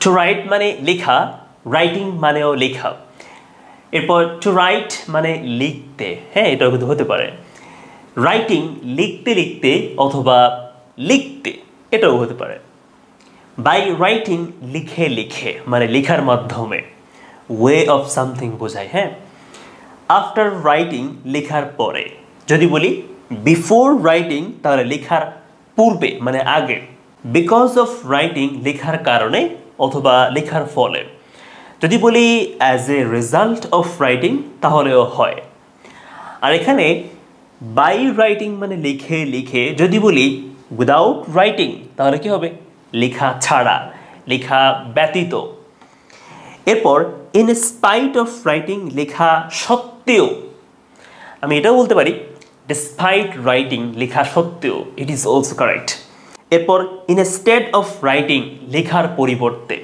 Two right মানে লেখা, writing মানেও লেখা। এরপর টু রাইট মানে লিখতে, হ্যাঁ এটাও কিন্তু হতে পারে। রাইটিং লিখতে লিখতে অথবা লিখতে, এটাও হতে পারে। বাই রাইটিং লিখে লিখে মানে লেখার মাধ্যমে, ওয়ে অফ সামথিং বোঝায়, হ্যাঁ। আফটার রাইটিং লেখার পরে, যদি বলি বিফোর রাইটিং তাহলে লেখার পূর্বে মানে আগে। বিকজ অফ রাইটিং লেখার কারণে অথবা লেখার ফলে। যদি বলি as a result of writing তাহলেও হয়। আর এখানে বাই রাইটিং মানে লিখে লিখে, যদি বলি উইদাউট রাইটিং তাহলে কি হবে? লেখা ছাড়া, লেখা ব্যতীত। এরপর ইন স্পাইট অফ রাইটিং লেখা সত্ত্বেও, আমি এটাও বলতে পারি ডিসপাইট রাইটিং লেখা সত্ত্বেও, ইট ইজ অলসো কারেক্ট। এরপর ইনস্টেড অফ রাইটিং লেখার পরিবর্তে,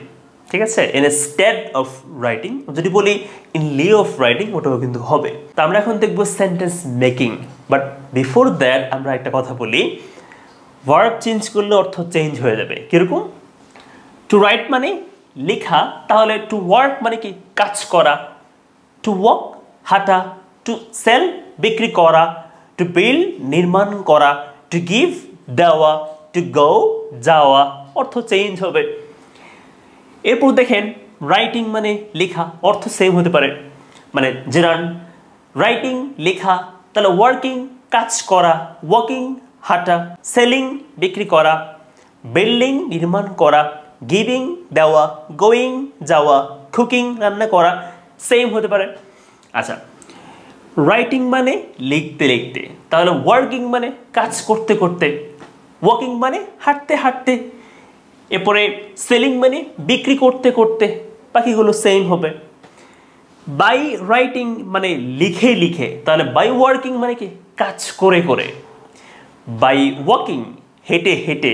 ঠিক আছে। ইনস্টেড অফ রাইটিং, যদি বলি ইন লিউ অফ রাইটিং ওটাও কিন্তু হবে। তো আমরা এখন দেখবো sentence making, but before that আমরা একটা কথা বলি, ভার্ব চেঞ্জ করলে অর্থ চেঞ্জ হয়ে যাবে। কিরকম? টু রাইট মানে লেখা, তাহলে টু ওয়ার্ক মানে কি? কাজ করা। টু ওয়াক হাঁটা, টু সেল বিক্রি করা, টু বিল্ড নির্মাণ করা, টু গিভ দেওয়া, টু গো যাওয়া, অর্থ চেঞ্জ হবে। এরপর দেখেন রাইটিং মানে লেখা, অর্থ সেম হতে পারে। মানে জেরান রাইটিং লেখা, তাহলে ওয়ার্কিং কাজ করা, ওয়াকিং হাঁটা, সেলিং বিক্রি করা, বিল্ডিং নির্মাণ করা, গিভিং দেওয়া, গোয়িং যাওয়া, কুকিং রান্না করা, সেম হতে পারে। আচ্ছা, রাইটিং মানে লিখতে লিখতে, তাহলে ওয়ার্কিং মানে কাজ করতে করতে, ওয়াকিং মানে হাঁটতে হাঁটতে, এরপরে সেলিং মানে বিক্রি করতে করতে, বাকিগুলো সেম হবে। বাই রাইটিং মানে লিখে লিখে, তাহলে বাই ওয়ার্কিং মানে কি? কাজ করে করে। বাই ওয়াকিং হেঁটে হেঁটে,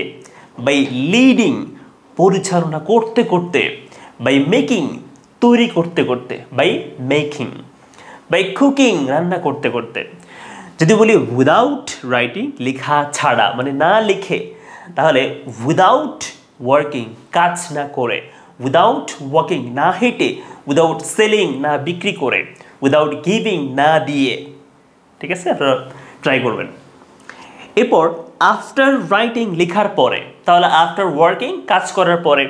বাই লিডিং পরিচালনা করতে করতে, বাই মেকিং তৈরি করতে করতে, বাই মেকিং, বাই কুকিং রান্না করতে করতে। যদি বলি উইদাউট রাইটিং লেখা ছাড়া মানে না লিখে, তাহলে উইদাউট ওয়ার্কিং কাজ না করে, উইদাউট ওয়াকিং না হেঁটে, উইদাউট সেলিং না বিক্রি করে, উইদাউট গিভিং না দিয়ে। ঠিক আছে, আপনারা ট্রাই করবেন। এরপর আফটার রাইটিং লেখার পরে, তাহলে আফটার ওয়ার্কিং কাজ করার পরে,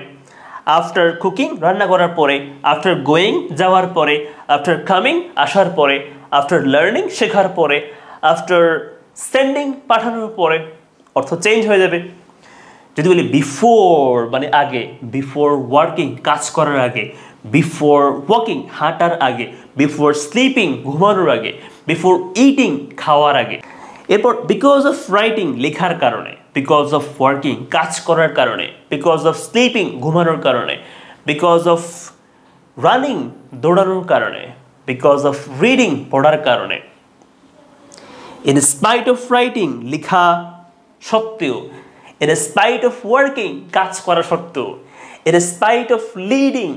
আফটার কুকিং রান্না করার পরে, আফটার গোয়িং যাওয়ার পরে, আফটার কামিং আসার পরে, আফটার লার্নিং শেখার পরে, আফটার সেন্ডিং পাঠানোর পরে, অর্থ চেঞ্জ হয়ে যাবে। যদি বলি বিফোর মানে আগে, বিফোর ওয়ার্কিং কাজ করার আগে, বিফোর ওয়াকিং হাঁটার আগে, বিফোর স্লিপিং ঘুমানোর আগে, বিফোর ইটিং খাওয়ার আগে। এরপর বিকজ অফ রাইটিং লেখার কারণে, বিকজ অফ ওয়ার্কিং কাজ করার কারণে, বিকজ অফ স্লিপিং ঘুমানোর কারণে, বিকজ অফ রানিং দৌড়ানোর কারণে, বিকজ অফ রিডিং পড়ার কারণে। ইন স্পাইট অফ রাইটিং লেখা সত্ত্বেও, ইন স্পাইট অফ ওয়ার্কিং কাজ করা সত্ত্বেও, ইন স্পাইট অফ লিডিং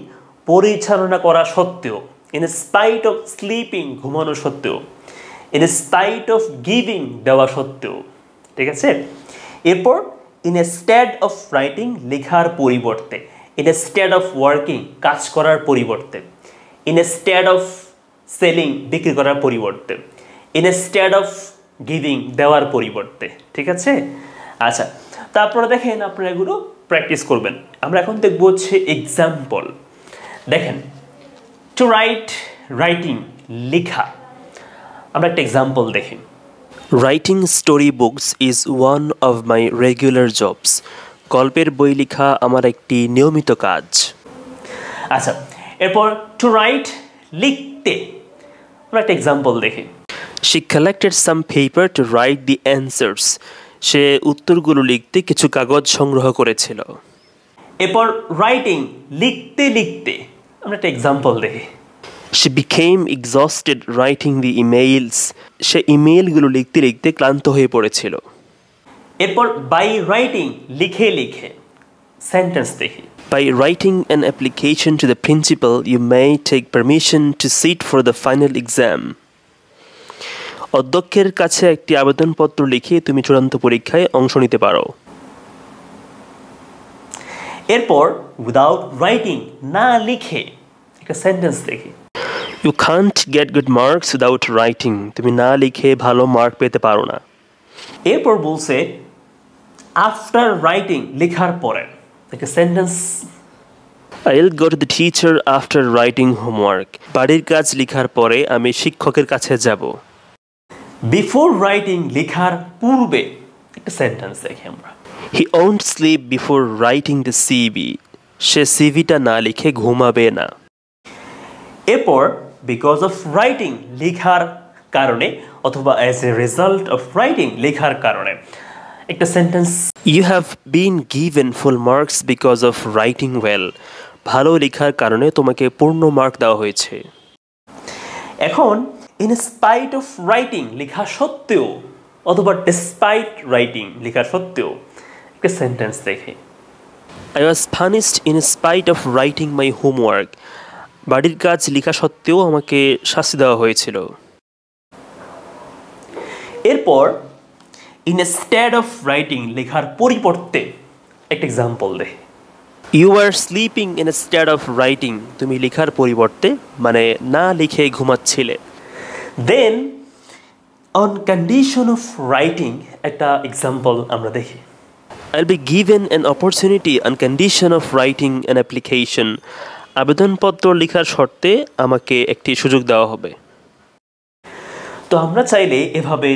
পরিচালনা করা সত্ত্বেও, ইন স্পাইট অফ স্লিপিং ঘুমানো সত্ত্বেও, ইন স্পাইট অফ গিভিং দেওয়া সত্ত্বেও। ঠিক আছে। এরপর ইনস্টেড অফ রাইটিং লেখার পরিবর্তে, ইনস্টেড অফ ওয়ার্কিং কাজ করার পরিবর্তে, ইনস্টেড অফ সেলিং বিক্রি করার পরিবর্তে, ইনস্টেড অফ গিভিং দেওয়ার পরিবর্তে। ঠিক আছে। আচ্ছা, তারপরে দেখেন আপনারা এগুলো প্র্যাকটিস করবেন। আমরা এখন দেখবো হচ্ছে এক্সাম্পল। দেখেন টু রাইট রাইটিং লেখা, আমরা একটা এক্সাম্পল দেখি। Writing story books is one of my regular jobs. গল্পের বই লেখা আমার একটি নিয়মিত কাজ। আচ্ছা, এরপর টু রাইট লিখতে, আমরা একটা এক্সাম্পল দেখি। She collected some paper to write the answers. সে উত্তরগুলো লিখতে কিছু কাগজ সংগ্রহ করেছিল। এরপর রাইটিং লিখতে লিখতে, আমরা একটা এক্সাম্পল দেখি। She became exhausted writing the emails. সে ইমেইলগুলো লিখতে লিখতে ক্লান্ত হয়ে পড়েছিল। এরপর বাই রাইটিং লিখে লিখে, সেন্টেন্স দেখি। By writing an application to the principal, you may take permission to sit for the final exam. অধ্যক্ষের কাছে একটি আবেদনপত্র লিখে তুমি চূড়ান্ত পরীক্ষায় অংশ নিতে পারো। এরপর উইদাউট রাইটিং, না লিখে একটা সেন্টেন্স দেখি। You can't get good marks without writing, তুমি না লিখে ভালো মার্ক পেতে পারো না। এরপর বলছে আফটার রাইটিং, লেখার পরে একটা sentence. I'll go to the teacher after writing homework, বাড়ির কাজ লেখার পরে আমি শিক্ষকের কাছে যাব। বিফোর রাইটিং, লেখার পূর্বে একটা সেন্টেন্স দেখি আমরা। He won't sleep before writing the CV, সে সিভিটা না লিখে ঘুমাবে না। এরপর বিকজ অফ রাইটিং, লেখার কারণে অথবা as a result of writing, লেখার কারণে একটা sentence. You have been given full marks because of writing well, ভালো লেখার কারণে তোমাকে পূর্ণ মার্ক দেওয়া হয়েছে। এখন ইন স্পাইট অফ রাইটিং, লেখা সত্ত্বেও অথবা ডিসপাইট রাইটিং, লেখা সত্ত্বেও একটা সেন্টেন্স দেখে। I was punished in spite of writing my homework, বাড়ির কাজ লেখা সত্ত্বেও আমাকে শাস্তি দেওয়া হয়েছিল। এরপর ইনস্টেড অফ রাইটিং, লেখার পরিবর্তে একটা এক্সাম্পল দেখে। You are sleeping instead of writing, তুমি লেখার পরিবর্তে মানে না লিখে ঘুমাচ্ছিলে। Then on condition of writing একটা এক্সাম্পল আমরা দেখি। I'll be given an opportunity on condition of writing an application, আবেদনপত্র লেখার শর্তে আমাকে একটি সুযোগ দেওয়া হবে। তো আমরা চাইলে এভাবে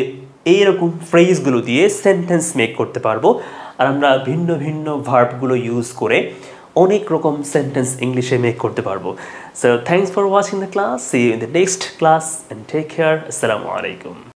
এইরকম ফ্রেজগুলো দিয়ে সেন্টেন্স মেক করতে পারবো, আর আমরা ভিন্ন ভিন্ন ভার্বগুলো ইউজ করে অনেক রকম সেন্টেন্স ইংলিশে মেক করতে পারবো। So thanks for watching the class, see you in the next class and take care. আসসালামু আলাইকুম।